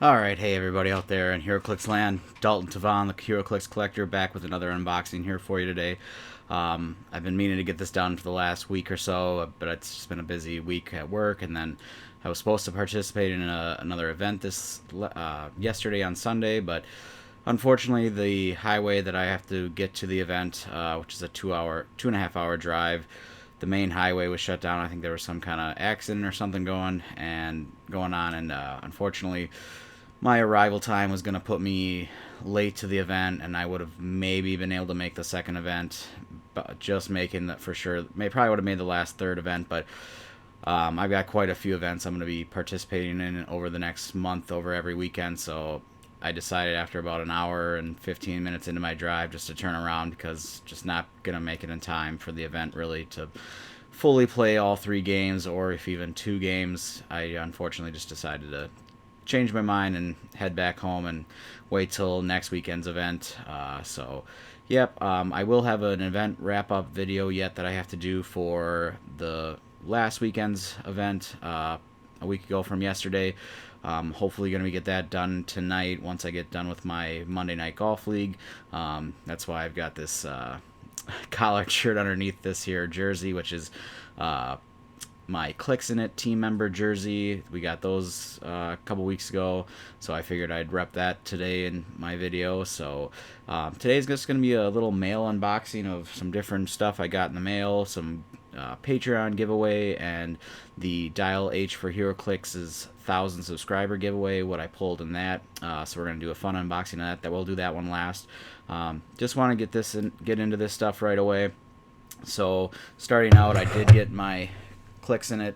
Alright, hey everybody out there in Heroclix land. Dalton Tavon, the Heroclix collector, back with another unboxing here for you today. I've been meaning to get this done for the last week or so, but it's just been a busy week at work, and then I was supposed to participate in another event yesterday on Sunday, but unfortunately the highway that I have to get to the event, which is a 2.5 hour drive, the main highway was shut down. I think there was some kind of accident or something going on, and unfortunately my arrival time was going to put me late to the event, and I would have maybe been able to make the second event, but just making that for sure. Probably would have made the last third event, but I've got quite a few events I'm going to be participating in over the next month, over every weekend. So I decided after about an hour and 15 minutes into my drive just to turn around, because just not going to make it in time for the event really to fully play all three games, or if even two games. I unfortunately just decided to change my mind and head back home and wait till next weekend's event. Yep, I will have an event wrap-up video yet that I have to do for the last weekend's event a week ago from yesterday. Hopefully going to get that done tonight once I get done with my Monday Night Golf League. That's why I've got this collared shirt underneath this here jersey, which is my Clicks in It team member jersey. We got those a couple weeks ago, so I figured I'd rep that today in my video. So today's just going to be a little mail unboxing of some different stuff I got in the mail, some Patreon giveaway, and the Dial H For Heroclix's 1,000 subscriber giveaway, what I pulled in that. So we're going to do a fun unboxing of that. We'll do that one last. Just want to get into this stuff right away. So starting out, I did get my Clicks in It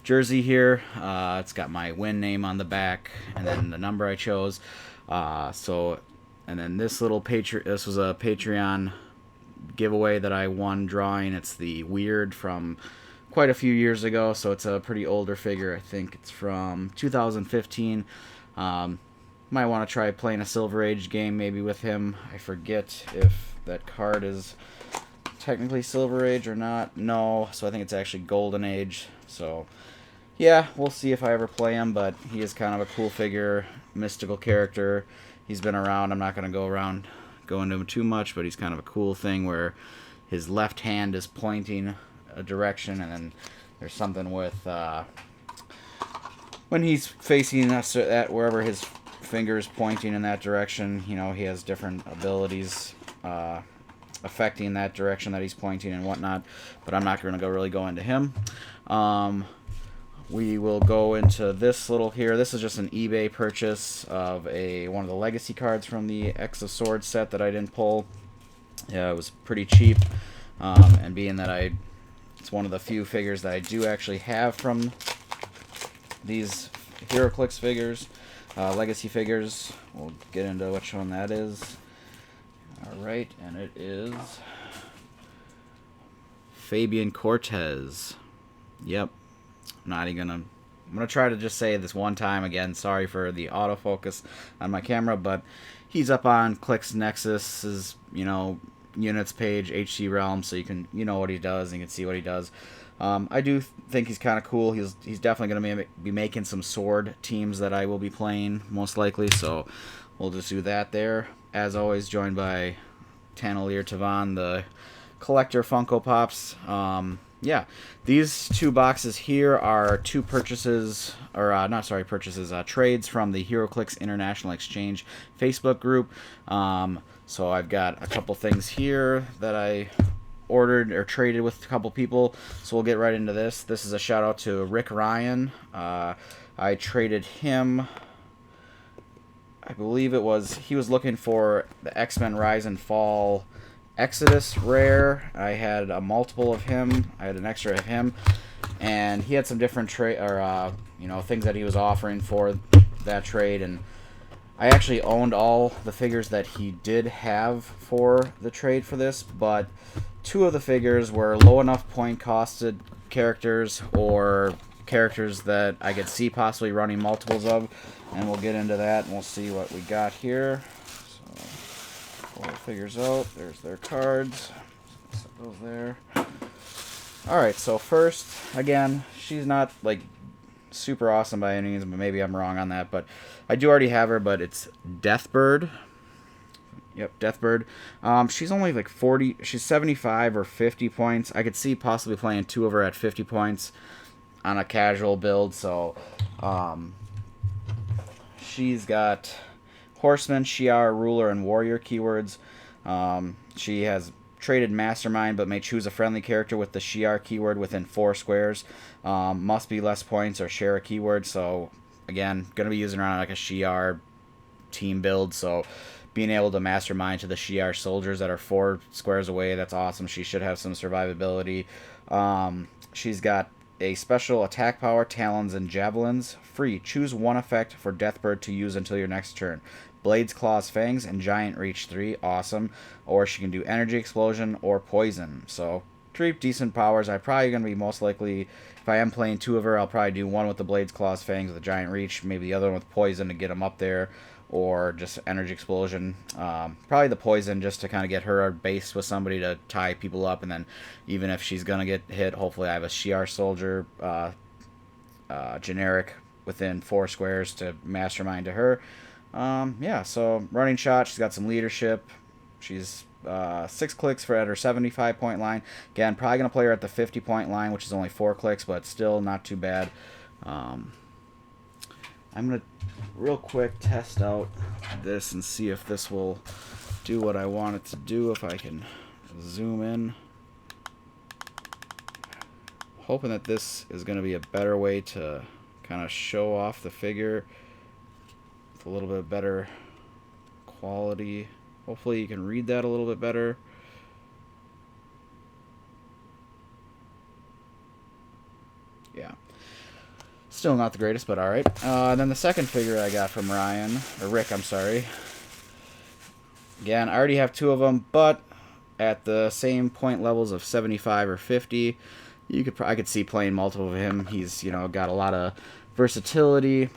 jersey here. It's got my win name on the back and then the number I chose. And then this was a Patreon giveaway that I won drawing. It's the Weird from quite a few years ago, so it's a pretty older figure. I think it's from 2015. Might want to try playing a Silver Age game maybe with him. I forget if that card is technically Silver Age or not. No, so I think it's actually Golden Age. So yeah, we'll see if I ever play him, but he is kind of a cool figure, mystical character. He's been around. I'm not going to go into him too much, but he's kind of a cool thing where his left hand is pointing a direction, and then there's something with when he's facing us at wherever his finger is pointing in that direction, he has different abilities affecting that direction that he's pointing and whatnot, but I'm not going to really go into him. We will go into this little here. This is just an eBay purchase of one of the legacy cards from the X of Swords set that I didn't pull. Yeah, it was pretty cheap, and being that it's one of the few figures that I do actually have from these HeroClix figures, legacy figures. We'll get into which one that is. Alright, and it is Fabian Cortez. Yep. I'm gonna try to just say this one time again. Sorry for the autofocus on my camera, but he's up on Clicks Nexus's, units page, HC Realm, so you can what he does and you can see what he does. I do think he's kind of cool. He's definitely going to be making some sword teams that I will be playing most likely, so we'll just do that there. As always, joined by Tanelier Tavon, the collector Funko Pops. Yeah, these two boxes here are two purchases, or trades from the HeroClix International Exchange Facebook group. So I've got a couple things here that I ordered or traded with a couple people, so we'll get right into this. This is a shout out to Rick Ryan. I traded him, I believe he was looking for the X-Men Rise and Fall Exodus rare. I had a multiple of him. I had an extra of him, and he had some different things that he was offering for that trade, and I actually owned all the figures that he did have for the trade for this, but two of the figures were low enough point costed characters, or characters that I could see possibly running multiples of, and we'll get into that and we'll see what we got here. So pull the figures out. There's their cards. Set those there. Alright, so first, again, she's not like super awesome by any means, but maybe I'm wrong on that. But I do already have her, but it's Deathbird. Yep, Deathbird. She's only like 40. She's 75 or 50 points. I could see possibly playing two of her at 50 points on a casual build. So she's got Horseman, Shi'ar, Ruler, and Warrior keywords. She has traded Mastermind, but may choose a friendly character with the Shi'ar keyword within 4 squares. Must be less points or share a keyword. So again, going to be using her on like a Shi'ar team build. So being able to mastermind to the Shi'ar soldiers that are 4 squares away, that's awesome. She should have some survivability. She's got a special attack power, talons, and javelins. Free. Choose one effect for Deathbird to use until your next turn. Blades, Claws, Fangs, and Giant Reach 3. Awesome. Or she can do Energy Explosion or Poison. So 3 decent powers. I'm probably going to be most likely, if I am playing 2 of her, I'll probably do one with the Blades, Claws, Fangs with a Giant Reach. Maybe the other one with Poison to get them up there. Or just Energy Explosion. Probably the Poison just to kind of get her base with somebody to tie people up. And then even if she's going to get hit, hopefully I have a Shi'ar soldier generic within 4 squares to mastermind to her. Yeah, so running shot, she's got some leadership. She's 6 clicks for at her 75 point line. Again, probably going to play her at the 50 point line, which is only 4 clicks, but still not too bad. I'm going to real quick test out this and see if this will do what I want it to do. If I can zoom in. Hoping that this is going to be a better way to kind of show off the figure with a little bit better quality. Hopefully you can read that a little bit better. Yeah. Still not the greatest, but alright. And then the second figure I got from Rick, I'm sorry. Again, I already have 2 of them, but at the same point levels of 75 or 50, I could see playing multiple of him. He's, got a lot of versatility.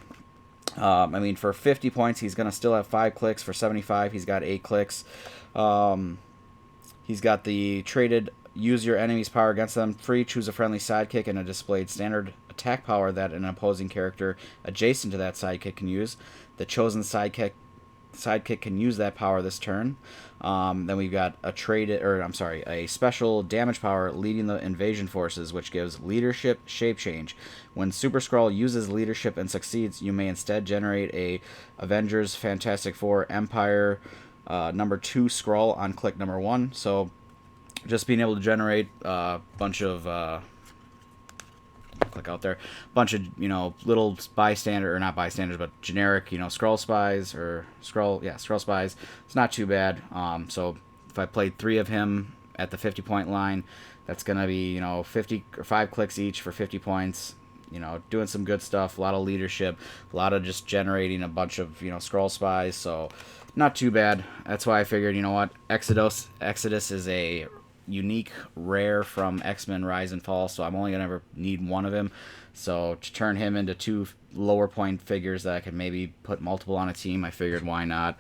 I mean, for 50 points, he's going to still have 5 clicks. For 75, he's got 8 clicks. He's got the traded use your enemy's power against them. Free, choose a friendly sidekick and a displayed standard attack power that an opposing character adjacent to that sidekick can use. The chosen sidekick can use that power this turn. Then we've got a special damage power leading the invasion forces, which gives leadership shape change. When Super Skrull uses leadership and succeeds, you may instead generate a Avengers, Fantastic Four, Empire number 2 Skrull on click number 1. So just being able to generate a bunch of click out there, bunch of little bystander or not bystanders, but generic Skrull spies or Skrull spies. It's not too bad. So if I played 3 of him at the 50 point line, that's gonna be 50 or 5 clicks each for 50 points. Doing some good stuff. A lot of leadership, a lot of just generating a bunch of Skrull spies. So not too bad. That's why I figured Exodus is a unique rare from X-Men Rise and Fall, so I'm only gonna ever need 1 of him. So to turn him into 2 lower point figures that I could maybe put multiple on a team, I figured why not.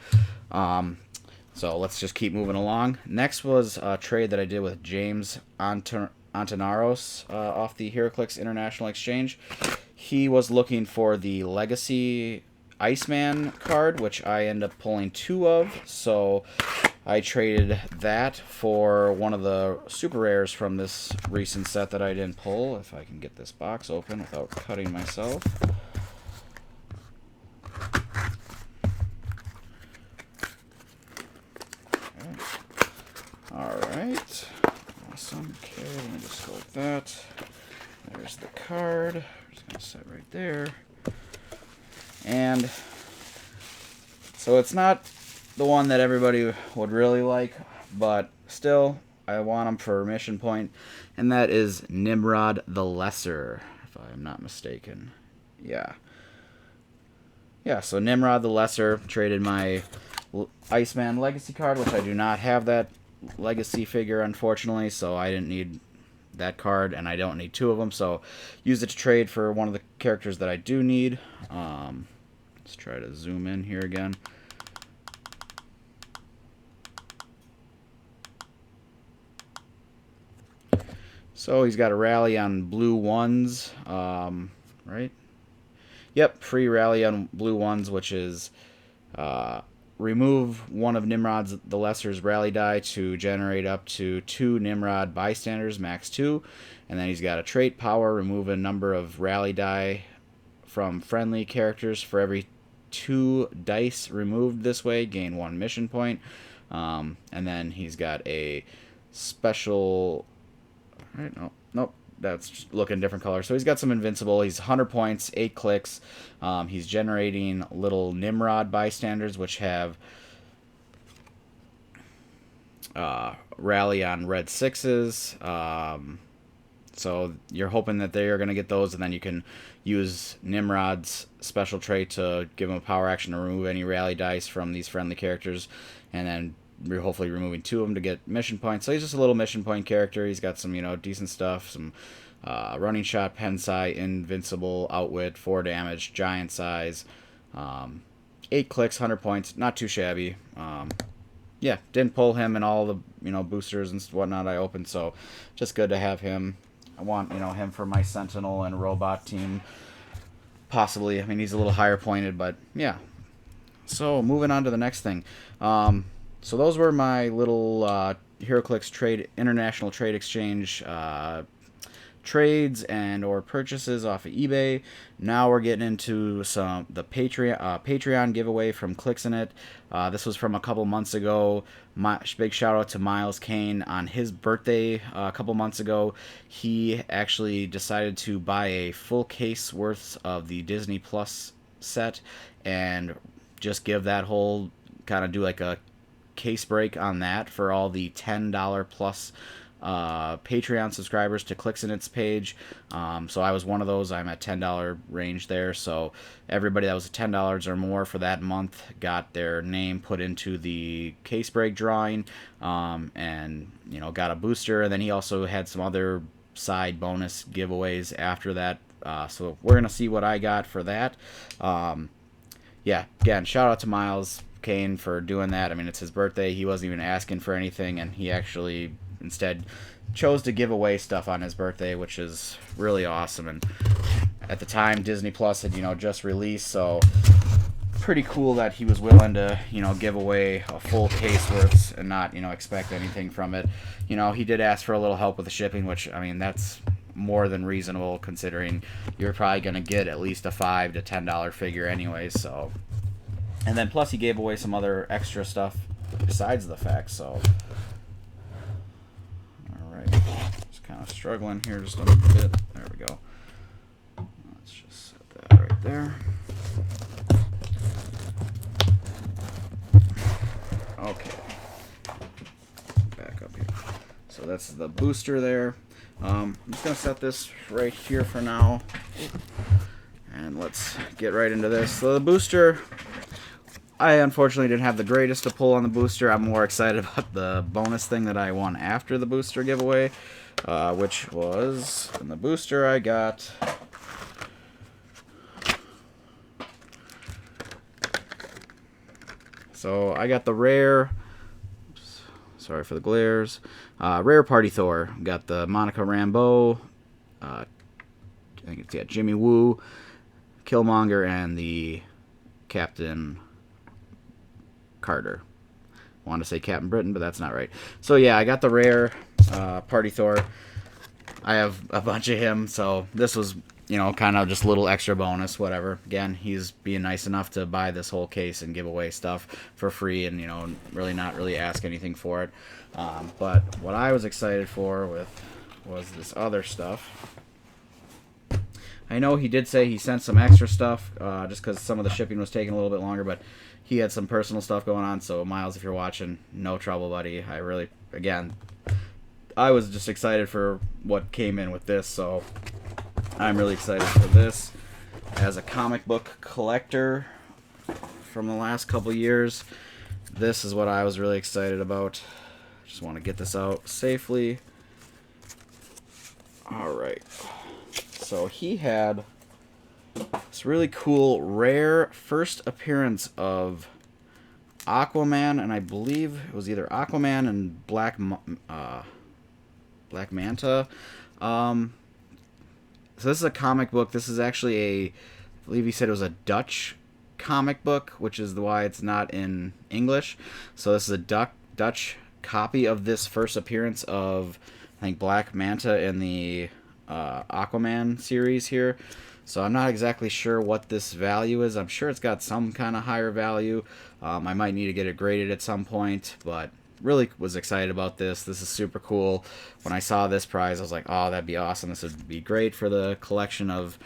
So let's just keep moving along. Next was a trade that I did with James Antonaros off the Heroclix International Exchange. He was looking for the Legacy Iceman card, which I end up pulling 2 of, so I traded that for one of the super rares from this recent set that I didn't pull. If I can get this box open without cutting myself. Alright. Awesome. Okay, let me just go like that. There's the card. I'm just going to set right there. And so it's not the one that everybody would really like, but still, I want him for mission point, and that is Nimrod the Lesser, if I'm not mistaken. Yeah, so Nimrod the Lesser, traded my Iceman Legacy card, which I do not have that Legacy figure, unfortunately, so I didn't need that card, and I don't need 2 of them, so use it to trade for one of the characters that I do need. Let's try to zoom in here again. So he's got a rally on blue 1s, right? Yep, free rally on blue ones, which is remove one of Nimrod's the Lesser's rally die to generate up to 2 Nimrod bystanders, max 2. And then he's got a trait power, remove a number of rally die from friendly characters for every 2 dice removed this way, gain 1 mission point. And then he's got a special... Right, nope. That's looking different color. So he's got some invincible. He's 100 points, 8 clicks. He's generating little Nimrod bystanders, which have rally on red 6s. So you're hoping that they are going to get those, and then you can use Nimrod's special trait to give him a power action to remove any rally dice from these friendly characters, and then you're hopefully removing 2 of them to get mission points. So he's just a little mission point character. He's got some, decent stuff, some running shot, Pensai, invincible, outwit, 4 damage, giant size, 8 clicks, 100 points, not too shabby. Yeah, didn't pull him in all the, boosters and whatnot I opened, so just good to have him. I want, him for my Sentinel and Robot team, possibly. I mean, he's a little higher pointed, but yeah. So, moving on to the next thing. So those were my little HeroClix international trade exchange trades and or purchases off of eBay. Now we're getting into the Patreon giveaway from Clixinit. This was from a couple months ago. Big shout out to Miles Kane on his birthday a couple months ago. He actually decided to buy a full case worth of the Disney Plus set and just give that whole kind of do like a case break on that for all the $10 plus Patreon subscribers to Clixinit's page. So I was one of those. I'm at $10 range there. So everybody that was at $10 or more for that month got their name put into the case break drawing, and got a booster. And then he also had some other side bonus giveaways after that. So we're gonna see what I got for that. Yeah, again, shout out to Miles Kane for doing that. I mean, it's his birthday. He wasn't even asking for anything, and he actually instead chose to give away stuff on his birthday, which is really awesome. And at the time, Disney Plus had, just released, so pretty cool that he was willing to, give away a full case worth and not, expect anything from it. He did ask for a little help with the shipping, which, I mean, that's more than reasonable considering you're probably going to get at least a $5 to $10 figure anyway, so... And then plus he gave away some other extra stuff besides the fact, so... Alright, just kind of struggling here just a bit. There we go. Let's just set that right there. Okay. Back up here. So that's the booster there. I'm just going to set this right here for now. And let's get right into this. So the booster... I unfortunately didn't have the greatest to pull on the booster. I'm more excited about the bonus thing that I won after the booster giveaway, which was, in the booster I got... So I got the rare... Oops, sorry for the glares. Rare Party Thor. Got the Monica Rambeau. I think it's, Jimmy Woo, Killmonger, and the Captain... Carter. Wanted to say Captain Britain, but that's not right. So yeah, I got the rare Party Thor. I have a bunch of him, so this was, kind of just a little extra bonus, whatever. Again, he's being nice enough to buy this whole case and give away stuff for free and, really not really ask anything for it. But what I was excited for was this other stuff. I know he did say he sent some extra stuff just because some of the shipping was taking a little bit longer, but he had some personal stuff going on, so Miles, if you're watching, no trouble, buddy. I was just excited for what came in with this, so I'm really excited for this. As a comic book collector from the last couple years, this is what I was really excited about. Just want to get this out safely. Alright. So he had this really cool, rare first appearance of Aquaman, and I believe it was either Aquaman and Black Manta. So this is a comic book. This is actually a believe he said it was a Dutch comic book, which is why it's not in English. So this is a Dutch copy of this first appearance of, I think, Black Manta in the Aquaman series here. So I'm not exactly sure what this value is. I'm sure it's got some kind of higher value. I might need to get it graded at some point, but really was excited about this. This is super cool. When I saw this prize, I was like, oh, that'd be awesome. This would be great for the collection of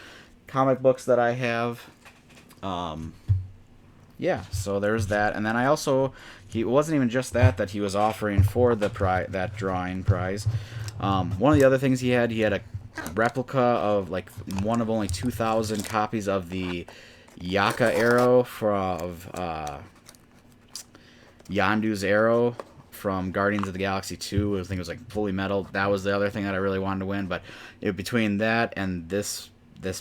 comic books that I have. Yeah, so there's that. And then I also, it wasn't even just that he was offering for the that drawing prize. One of the other things he had a replica of, like, one of only 2,000 copies of the Yaka arrow of Yondu's arrow from Guardians of the Galaxy 2. I think it was like fully metal. That was the other thing that I really wanted to win. But between that and this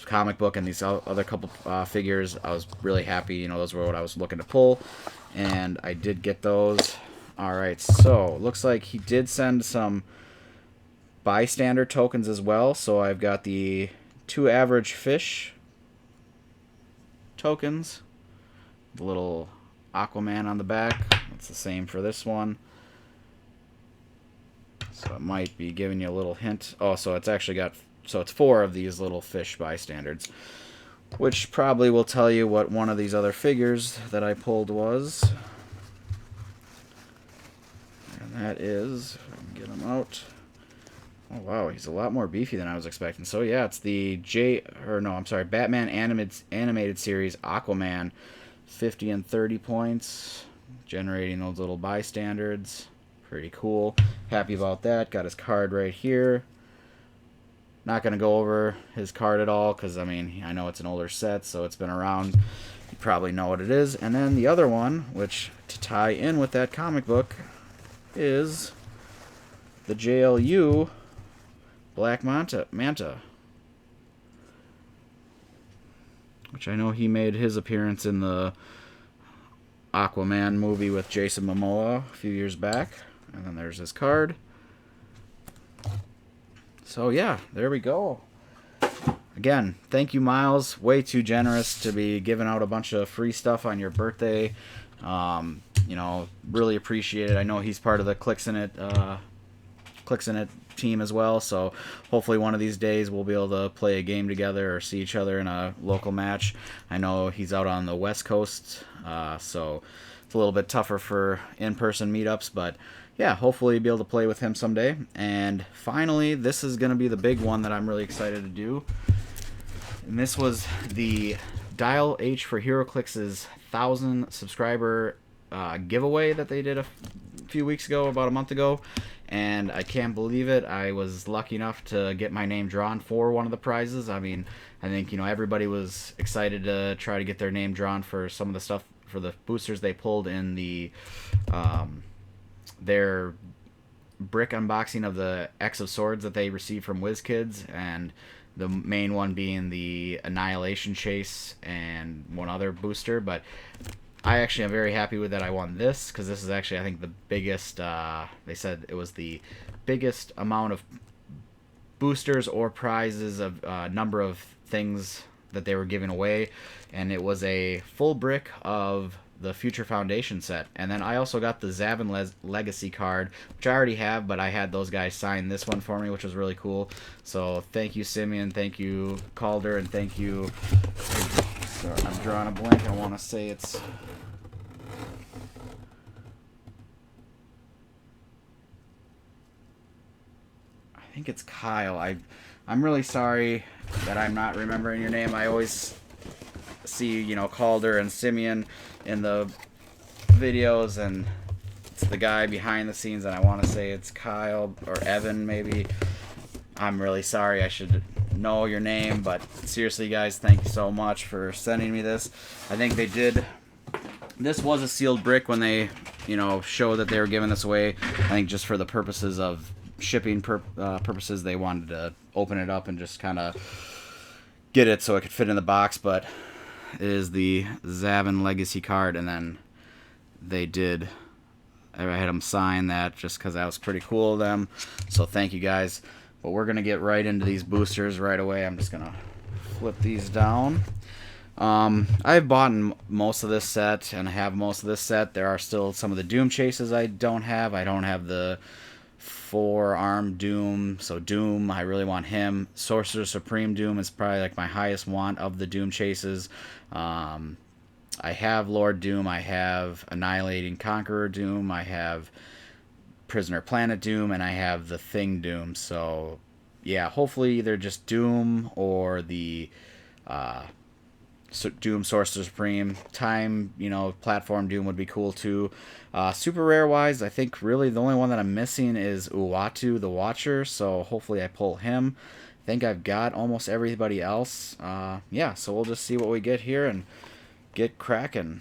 comic book and these other couple figures, I was really happy. You know, those were what I was looking to pull, and I did get those. All right, so looks like he did send some bystander tokens as well. So I've got the 2 average fish tokens, the little Aquaman on the back. It's the same for this one. So it might be giving you a little hint. Oh, so it's actually got, so it's 4 of these little fish bystanders, which probably will tell you what one of these other figures that I pulled was. And that is, if I can get him out. Oh, wow, he's a lot more beefy than I was expecting. So, yeah, it's the Batman animated series Aquaman, 50 and 30 points, generating those little bystanders. Pretty cool. Happy about that. Got his card right here. Not going to go over his card at all because, I mean, I know it's an older set, so it's been around. You probably know what it is. And then the other one, which to tie in with that comic book, is the JLU Black Manta, which I know he made his appearance in the Aquaman movie with Jason Momoa a few years back. And then there's his card. So yeah, there we go. Again, thank you, Miles. Way too generous to be giving out a bunch of free stuff on your birthday. You know, really appreciate it. I know he's part of the Clicks in It team as well, so hopefully one of these days we'll be able to play a game together or see each other in a local match. I know he's out on the West Coast, so it's a little bit tougher for in-person meetups, but yeah, hopefully be able to play with him someday. And finally, this is going to be the big one that I'm really excited to do, and this was the Dial H for Heroclix's 1,000 subscriber giveaway that they did a few weeks ago, about a month ago. And I can't believe it. I was lucky enough to get my name drawn for one of the prizes. I mean, I think, you know, everybody was excited to try to get their name drawn for some of the stuff, for the boosters they pulled in the their brick unboxing of the X of Swords that they received from WizKids, and the main one being the Annihilation Chase and one other booster. But I actually am very happy with that. I won this because this is actually, I think, the biggest, they said it was the biggest amount of boosters or prizes of number of things that they were giving away, and it was a full brick of the Future Foundation set. And then I also got the Zavin Legacy card, which I already have, but I had those guys sign this one for me, which was really cool. So thank you, Simeon, thank you, Calder, and thank you. Sorry, I'm drawing a blank. I want to say it's... I think it's Kyle. I'm really sorry that I'm not remembering your name. I always see, you know, Calder and Simeon in the videos, and it's the guy behind the scenes, and I want to say it's Kyle or Evan maybe. I'm really sorry. I should know your name, but seriously, guys, thank you so much for sending me this. I think they did... This was a sealed brick when they, you know, showed that they were giving this away. I think just for the purposes of shipping purposes, they wanted to open it up and just kind of get it so it could fit in the box. But it is the Zavin Legacy card, and then they did... I had them sign that just because that was pretty cool of them. So thank you, guys. But we're going to get right into these boosters right away. I'm just going to flip these down. I've bought most of this set and have most of this set. There are still some of the Doom chases I don't have. I don't have the four-arm Doom, so Doom, I really want him. Sorcerer Supreme Doom is probably like my highest want of the Doom chases. I have Lord Doom, I have Annihilating Conqueror Doom, I have Prisoner Planet Doom, and I have the Thing Doom. So yeah, hopefully either just Doom or the Doom Sorcerer Supreme. Time, platform Doom would be cool too. Super rare wise, I think really the only one that I'm missing is Uatu the Watcher, so hopefully I pull him. I think I've got almost everybody else. Yeah, so we'll just see what we get here and get cracking.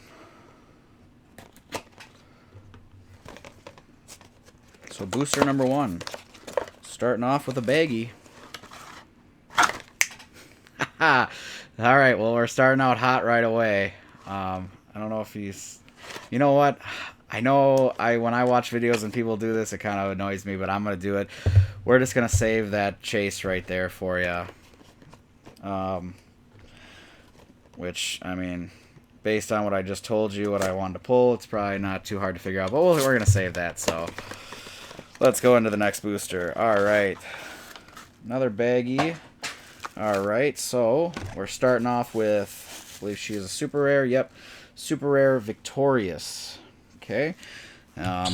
So booster number 1. Starting off with a baggie. Alright, well, we're starting out hot right away. I don't know if he's... You know what? I know when I watch videos and people do this, it kind of annoys me, but I'm going to do it. We're just going to save that chase right there for you. Which, I mean, based on what I just told you, what I wanted to pull, it's probably not too hard to figure out. But we're going to save that, so let's go into the next booster. Alright. Another baggie. Alright, so we're starting off with, I believe she is a super rare. Yep, super rare Victorious. Okay.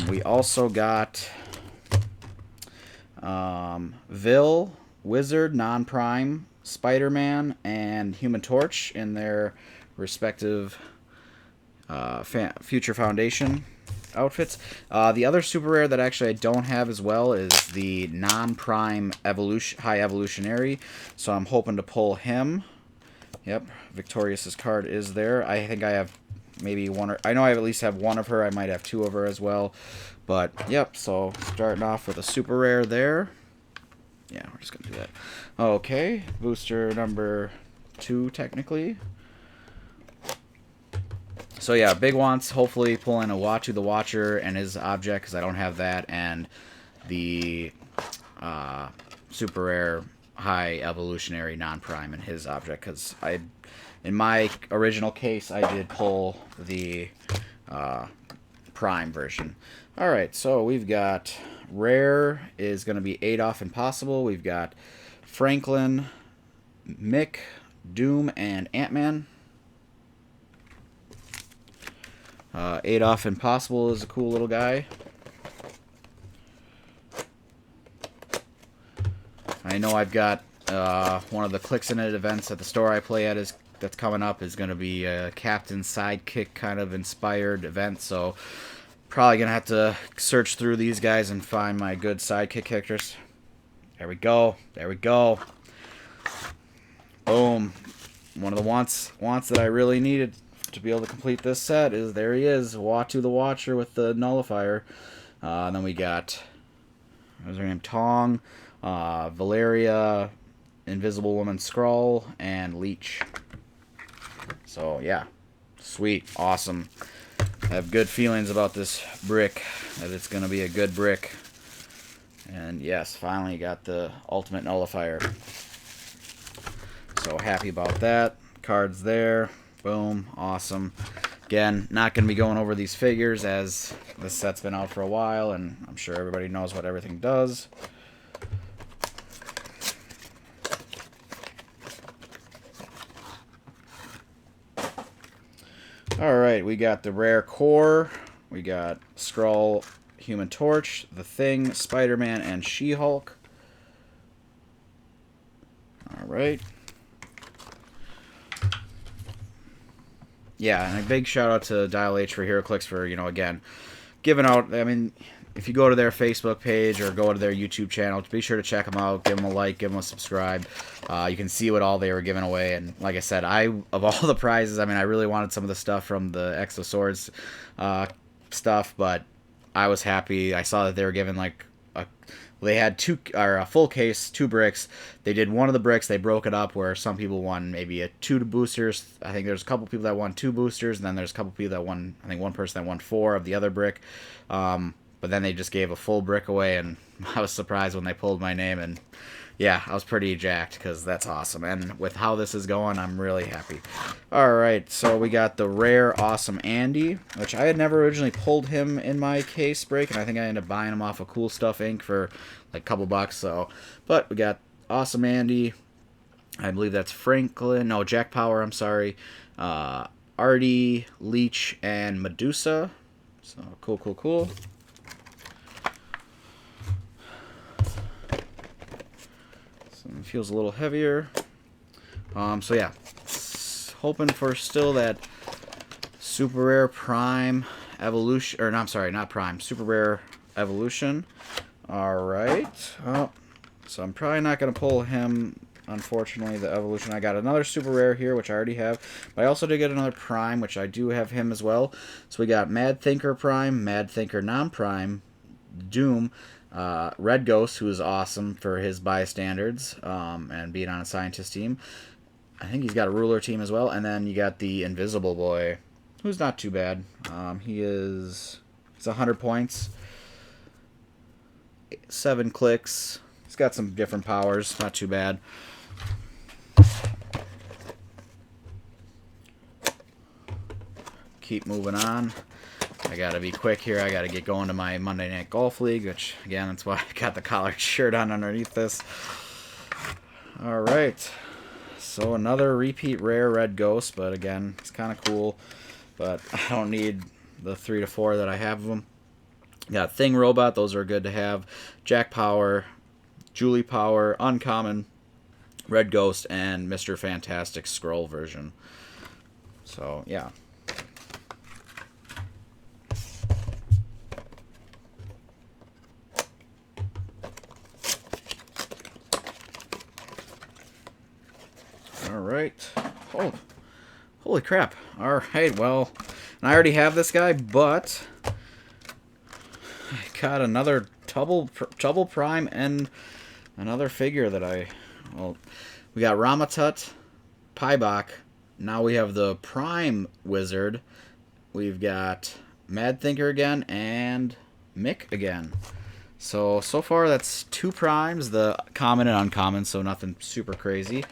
We also got Vil, Wizard, Non-Prime, Spider-Man, and Human Torch in their respective Future Foundation outfits. The other super rare that actually I don't have as well is the Non-Prime High Evolutionary, so I'm hoping to pull him. Yep, Victorious's card is there. I think I have maybe one, or I know I at least have one of her. I might have two of her as well. But, yep, so starting off with a super rare there. Yeah, we're just going to do that. Okay, booster number 2, technically. So, yeah, big wants, hopefully pulling a Uatu the Watcher and his object, because I don't have that, and the super rare high evolutionary non-prime and his object, because in my original case, I did pull the prime version. Alright, so we've got rare is going to be Adolf Impossible. We've got Franklin, Mick, Doom, and Ant-Man. Adolf Impossible is a cool little guy. I know I've got one of the Clicks in It events at the store I play at that's coming up is going to be a Captain Sidekick kind of inspired event, so probably going to have to search through these guys and find my good sidekick characters. There we go. There we go. Boom. One of the wants that I really needed to be able to complete this set is, there he is, Uatu the Watcher with the nullifier. And then we got, what was her name, Tong, Valeria, Invisible Woman Skrull, and Leech. So yeah, sweet, awesome. I have good feelings about this brick, that it's going to be a good brick. And yes, finally got the ultimate nullifier. So happy about that. Cards there. Boom. Awesome. Again, not going to be going over these figures as this set's been out for a while, and I'm sure everybody knows what everything does. Alright, we got the rare core. We got Skrull, Human Torch, The Thing, Spider-Man, and She-Hulk. Alright. Yeah, and a big shout out to Dial H For Heroclix for, again, giving out, I mean, if you go to their Facebook page or go to their YouTube channel, be sure to check them out, give them a like, give them a subscribe. You can see what all they were giving away, and like I said, of all the prizes, I mean, I really wanted some of the stuff from the Exo Swords stuff, but I was happy. I saw that they were giving they had a full case, 2 bricks. They did one of the bricks, they broke it up where some people won maybe 2 boosters. I think there's a couple people that won 2 boosters, and then there's a couple people that won, I think one person that won 4 of the other brick. But then they just gave a full brick away, and I was surprised when they pulled my name, and yeah, I was pretty jacked because that's awesome. And with how this is going, I'm really happy. Alright, so we got the rare Awesome Andy, which I had never originally pulled him in my case break, and I think I ended up buying him off of Cool Stuff Inc. for like a couple bucks. So, but we got Awesome Andy. I believe that's Franklin. No, Jack Power, I'm sorry. Artie, Leech, and Medusa. So, cool, cool, cool. So it feels a little heavier. So yeah, hoping for still that super rare prime evolution, or no, I'm sorry, not prime, super rare evolution. Alright, so I'm probably not going to pull him, unfortunately, the evolution. I got another super rare here, which I already have, but I also did get another prime, which I do have him as well. So we got Mad Thinker Prime, Mad Thinker Non-Prime, Doom, Red Ghost, who is awesome for his bystanders and being on a scientist team. I think he's got a ruler team as well. And then you got the Invisible Boy, who's not too bad. He's 100 points, 7 clicks. He's got some different powers, not too bad. Keep moving on. I gotta be quick here. I gotta get going to my Monday Night Golf League, which, again, that's why I got the collared shirt on underneath this. Alright. So another repeat rare Red Ghost, but again, it's kind of cool. But I don't need the 3 to 4 that I have of them. Got Thing Robot, those are good to have. Jack Power, Julie Power, Uncommon, Red Ghost, and Mr. Fantastic Scroll version. So, yeah. Alright. Oh, holy crap. Alright, well, I already have this guy, but I got another Trouble Prime and another figure that well, we got Ramatut, Pybok. Now we have the Prime Wizard. We've got Mad Thinker again and Mick again. So far that's 2 primes, the common and uncommon, so nothing super crazy.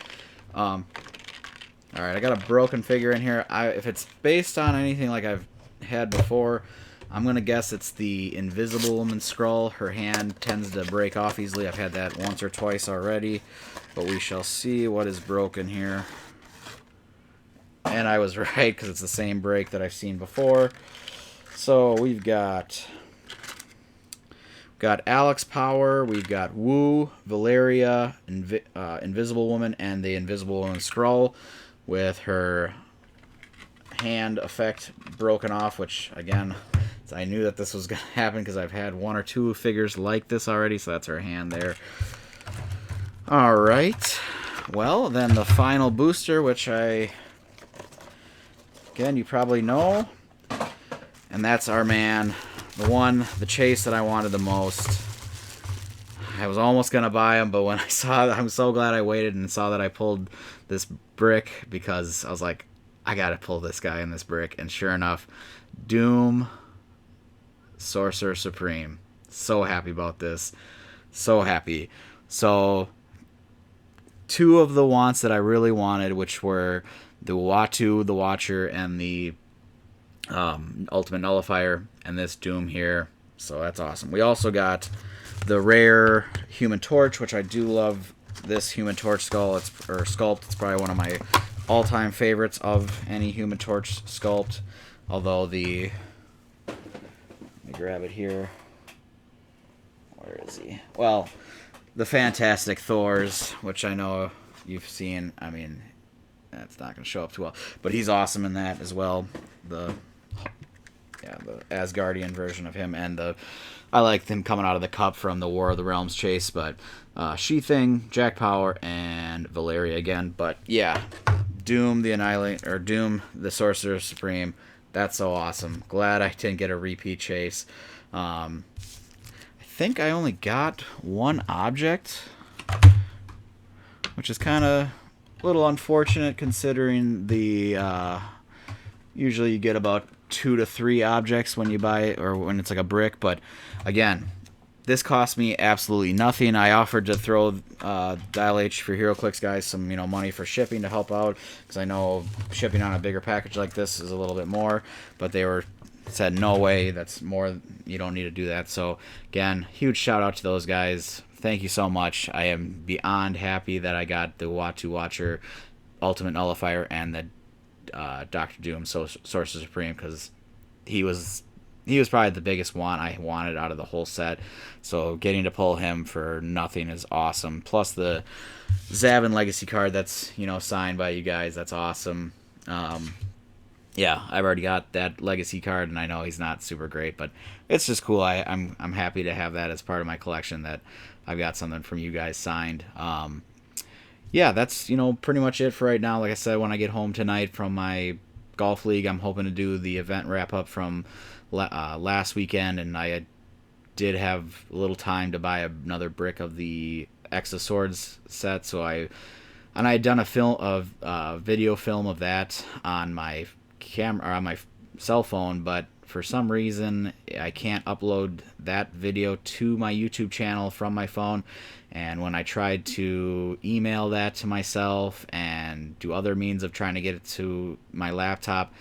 Alright, I got a broken figure in here. If it's based on anything like I've had before, I'm going to guess it's the Invisible Woman Scroll. Her hand tends to break off easily. I've had that once or twice already, but we shall see what is broken here. And I was right, because it's the same break that I've seen before. So we've got Alex Power, we've got Wu, Valeria, Invisible Woman, and the Invisible Woman Scroll with her hand effect broken off, which, again, I knew that this was going to happen because I've had 1 or 2 figures like this already, so that's her hand there. Alright, well, then the final booster, which again, you probably know, and that's our man, the chase that I wanted the most. I was almost going to buy him, but when I saw that, I'm so glad I waited and saw that I pulled this brick, because I was like, I got to pull this guy in this brick. And sure enough, Doom, Sorcerer Supreme. So happy about this. So happy. So 2 of the wants that I really wanted, which were the Watu, the Watcher, and the Ultimate Nullifier, and this Doom here. So that's awesome. We also got the rare Human Torch, which I do love. This Human Torch sculpt. It's probably one of my all-time favorites of any Human Torch sculpt. Although let me grab it here. Where is he? Well, the Fantastic Thors, which I know you've seen. I mean, that's not going to show up too well, but he's awesome in that as well. The Asgardian version of him, and I like him coming out of the cup from the War of the Realms chase. But She-Thing, Jack Power, and Valeria again. But yeah, Doom the Sorcerer Supreme. That's so awesome. Glad I didn't get a repeat chase. I think I only got 1 object, which is kind of a little unfortunate considering the usually you get about 2 to 3 objects when you buy it, or when it's like a brick. But again, This cost me absolutely nothing. I offered to throw Dial H for Heroclix guys some money for shipping to help out, because I know shipping on a bigger package like this is a little bit more, but they said no way, that's more, you don't need to do that. So again, huge shout out to those guys. Thank you so much. I am beyond happy that I got the Watu Watcher Ultimate Nullifier and the Doctor Doom Sorcerer Supreme, because he was probably the biggest one I wanted out of the whole set. So getting to pull him for nothing is awesome. Plus the Zavin Legacy card that's signed by you guys. That's awesome. Yeah, I've already got that Legacy card, and I know he's not super great, but it's just cool. I'm happy to have that as part of my collection, that I've got something from you guys signed. Yeah, that's pretty much it for right now. Like I said, when I get home tonight from my golf league, I'm hoping to do the event wrap up from last weekend, and I did have a little time to buy another brick of the X of Swords set. So I had done a video film of that on my camera, or on my cell phone, but for some reason I can't upload that video to my YouTube channel from my phone. And when I tried to email that to myself and do other means of trying to get it to my laptop,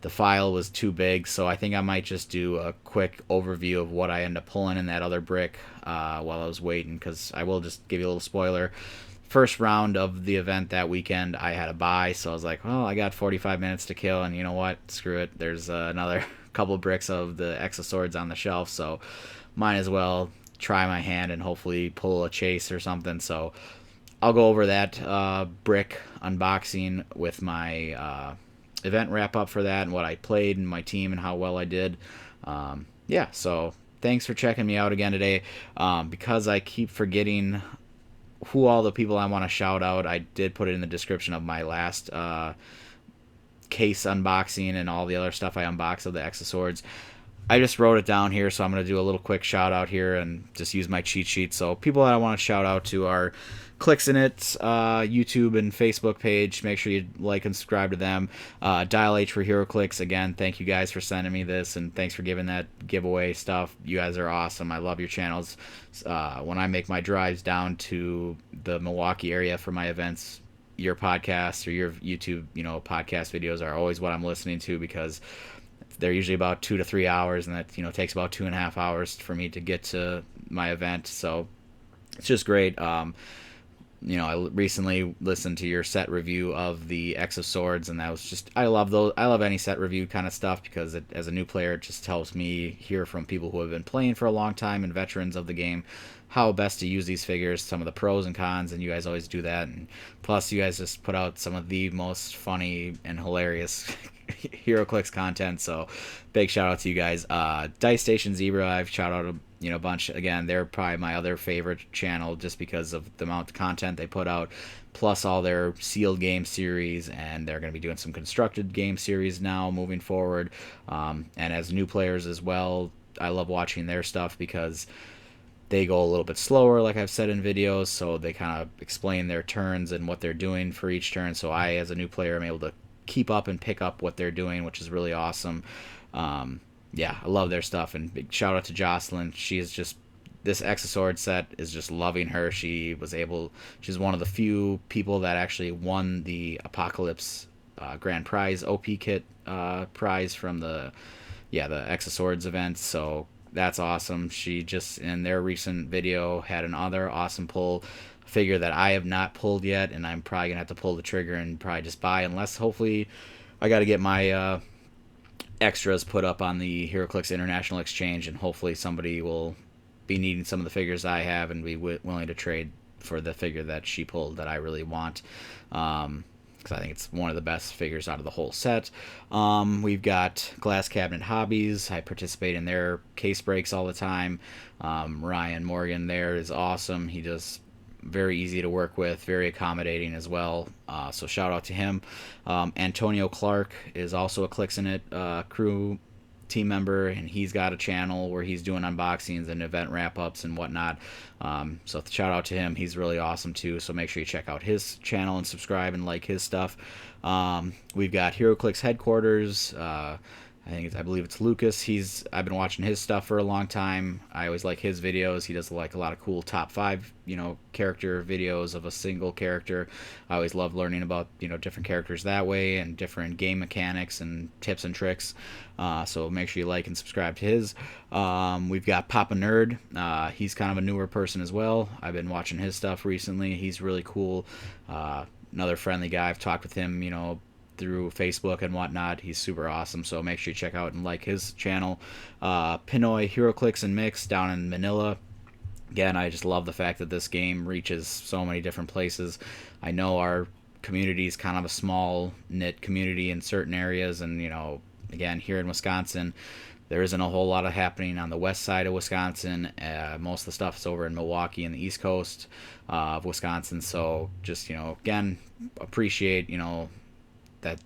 the file was too big. So I think I might just do a quick overview of what I end up pulling in that other brick while I was waiting, because I will just give you a little spoiler. First round of the event that weekend, I had a buy, so I was like, well, I got 45 minutes to kill, and you know what? Screw it. There's another couple bricks of the X of Swords on the shelf, so might as well try my hand and hopefully pull a chase or something. So I'll go over that brick unboxing with my event wrap up for that, and what I played and my team and how well I did. Yeah, so thanks for checking me out again today. Because I keep forgetting who all the people I want to shout out, I did put it in the description of my last case unboxing and all the other stuff I unboxed of the X of Swords. I just wrote it down here, so I'm going to do a little quick shout out here and just use my cheat sheet. So people that I want to shout out to are Clicks in It, YouTube and Facebook page. Make sure you like and subscribe to them. Dial H for Heroclix. Again, thank you guys for sending me this, and thanks for giving that giveaway stuff. You guys are awesome. I love your channels. When I make my drives down to the Milwaukee area for my events, your podcast or your YouTube, podcast videos are always what I'm listening to, because they're usually about 2 to 3 hours, and that takes about 2.5 hours for me to get to my event. So it's just great. I recently listened to your set review of the X of Swords, and that was just, I love those. I love any set review kind of stuff, because as a new player, it just helps me hear from people who have been playing for a long time and veterans of the game how best to use these figures, some of the pros and cons, and you guys always do that. And plus, you guys just put out some of the most funny and hilarious HeroClix content, so big shout out to you guys. Dice Station Zebra, I've shout out a bunch. Again, they're probably my other favorite channel, just because of the amount of content they put out, plus all their sealed game series, and they're going to be doing some constructed game series now moving forward. And as new players as well, I love watching their stuff, because they go a little bit slower, like I've said in videos, so they kind of explain their turns and what they're doing for each turn, so I, as a new player, am able to keep up and pick up what they're doing, which is really awesome. Yeah, I love their stuff, and big shout out to Jocelyn. She is just, this X of Swords set is just loving her. She's one of the few people that actually won the Apocalypse Grand Prize OP kit prize from the X of Swords event, so that's awesome. She just, in their recent video, had another awesome pull figure that I have not pulled yet, and I'm probably gonna have to pull the trigger and probably just buy, unless hopefully I got to get my extras put up on the HeroClix International Exchange, and hopefully somebody will be needing some of the figures I have and be willing to trade for the figure that she pulled that I really want, because I think it's one of the best figures out of the whole set. We've got Glass Cabinet Hobbies. I participate in their case breaks all the time. Ryan Morgan there is awesome. He does very easy to work with, very accommodating as well, so shout out to him. Antonio Clark is also a Clicks in It crew team member, and he's got a channel where he's doing unboxings and event wrap-ups and whatnot, so shout out to him. He's really awesome too, so make sure you check out his channel and subscribe and like his stuff. We've got HeroClix headquarters, I believe it's Lucas. I've been watching his stuff for a long time. I always like his videos. He does like a lot of cool top five, character videos of a single character. I always love learning about different characters that way and different game mechanics and tips and tricks. So make sure you like and subscribe to his. We've got Papa Nerd. He's kind of a newer person as well. I've been watching his stuff recently. He's really cool. Another friendly guy. I've talked with him, through Facebook and whatnot. He's super awesome, so make sure you check out and like his channel. Pinoy Heroclix and Mix down in Manila. Again, I just love the fact that this game reaches so many different places. I know our community is kind of a small knit community in certain areas, and again, here in Wisconsin, there isn't a whole lot of happening on the west side of Wisconsin. Most of the stuff is over in Milwaukee and the east coast of Wisconsin. So just again, appreciate that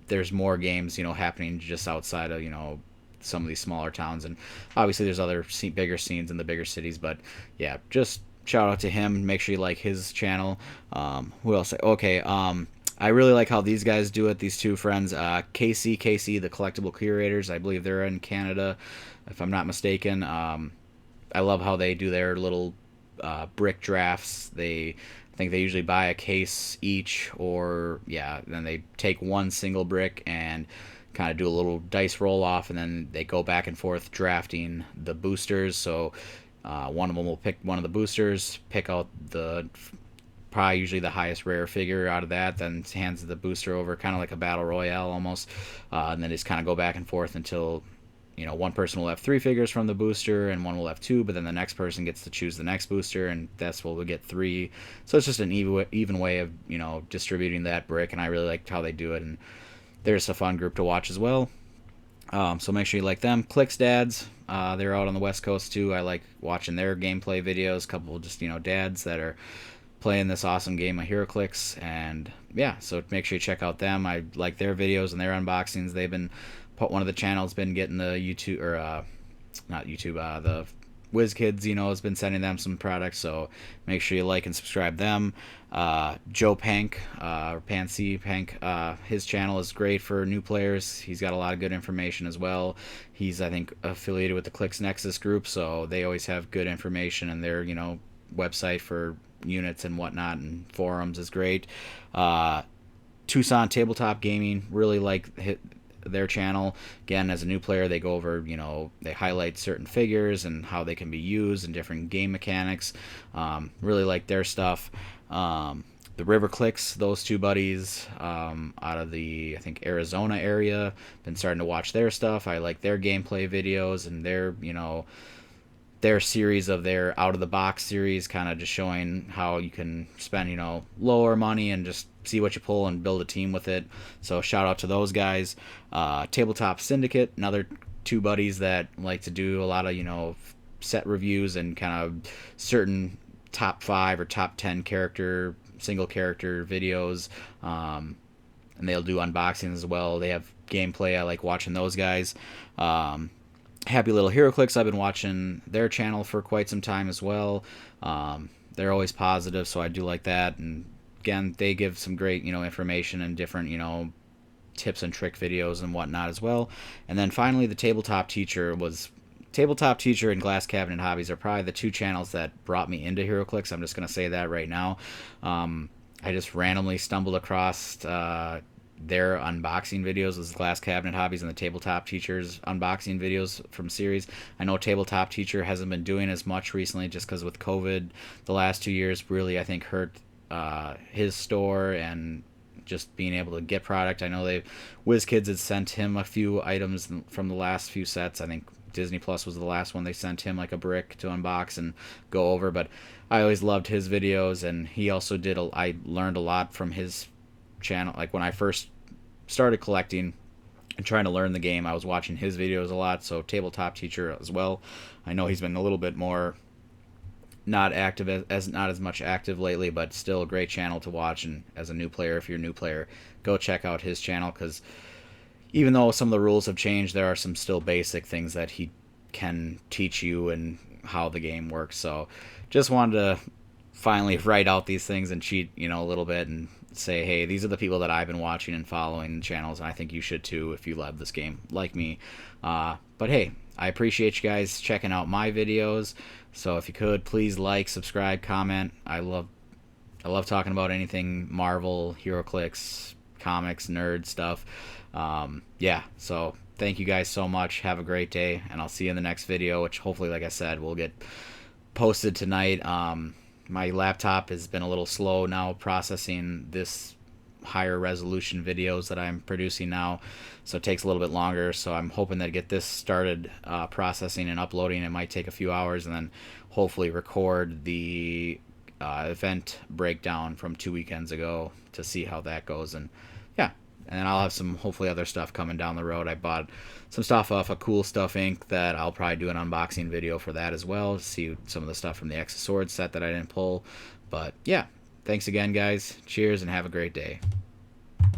there's more games happening just outside of some of these smaller towns, and obviously there's other bigger scenes in the bigger cities. But yeah, just shout out to him. Make sure you like his channel. Who else? Okay, I really like how these guys do it, these two friends, Casey the Collectible Curators. I believe they're in Canada, if I'm not mistaken. I love how they do their little brick drafts. I think they usually buy a case each, or yeah, then they take one single brick and kind of do a little dice roll off, and then they go back and forth drafting the boosters. So one of them will pick one of the boosters, pick out the probably usually the highest rare figure out of that, then hands the booster over, kind of like a battle royale almost, and then just kind of go back and forth until one person will have 3 figures from the booster and one will have 2, but then the next person gets to choose the next booster, and that's what we'll get 3. So it's just an even way of distributing that brick, and I really liked how they do it, and they're just a fun group to watch as well. So make sure you like them. Clicks Dads, they're out on the West Coast too. I like watching their gameplay videos. A couple just dads that are playing this awesome game of Heroclix, and yeah, so make sure you check out them. I like their videos and their unboxings. They've been one of the channels been getting the YouTube, or not YouTube, the WizKids, has been sending them some products, so make sure you like and subscribe them. Joe Pank, or Pansy Pank, his channel is great for new players. He's got a lot of good information as well. He's, I think, affiliated with the Clicks Nexus group, so they always have good information, and their website for units and whatnot and forums is great. Tucson Tabletop Gaming, really like their channel. Again, as a new player, they go over, they highlight certain figures and how they can be used and different game mechanics. Really like their stuff. The River Clicks, those two buddies, out of the, I think, Arizona area, been starting to watch their stuff. I like their gameplay videos and their series of their out of the box series, kind of just showing how you can spend lower money and just see what you pull and build a team with it. So shout out to those guys. Tabletop Syndicate, another 2 buddies that like to do a lot of set reviews and kind of certain top 5 or top 10 single character videos, and they'll do unboxings as well. They have gameplay. I like watching those guys. Happy Little Heroclix, I've been watching their channel for quite some time as well. They're always positive, so I do like that. And again, they give some great information and different tips and trick videos and whatnot as well. And then finally, the Tabletop Teacher and Glass Cabinet Hobbies are probably the 2 channels that brought me into Heroclix. I'm just going to say that right now. I just randomly stumbled across their unboxing videos, was Glass Cabinet Hobbies and the Tabletop Teacher's unboxing videos from series. I know Tabletop Teacher hasn't been doing as much recently just because with COVID, the last 2 years really, I think, hurt his store and just being able to get product. I know WizKids had sent him a few items from the last few sets. I think Disney Plus was the last one they sent him, like a brick to unbox and go over, but I always loved his videos, and he also I learned a lot from his channel. Like when I first started collecting and trying to learn the game, I was watching his videos a lot. So Tabletop Teacher as well. I know he's been a little bit more not as much active lately, but still a great channel to watch. And as a new player, if you're a new player, go check out his channel, because even though some of the rules have changed, there are some still basic things that he can teach you and how the game works. So just wanted to finally write out these things and cheat a little bit and say, hey, these are the people that I've been watching and following the channels, and I think you should too if you love this game like me. But hey, I appreciate you guys checking out my videos. So if you could, please like, subscribe, comment. I love talking about anything Marvel, HeroClix, comics, nerd stuff. Yeah, so thank you guys so much. Have a great day, and I'll see you in the next video, which hopefully, like I said, will get posted tonight. My laptop has been a little slow now processing this higher resolution videos that I'm producing now, so it takes a little bit longer. So I'm hoping that get this started processing and uploading. It might take a few hours, and then hopefully record the event breakdown from 2 weekends ago to see how that goes. And yeah, and I'll have some hopefully other stuff coming down the road. I bought some stuff off of Cool Stuff Inc. that I'll probably do an unboxing video for that as well, to see some of the stuff from the X Sword set that I didn't pull. But yeah, thanks again, guys. Cheers, and have a great day.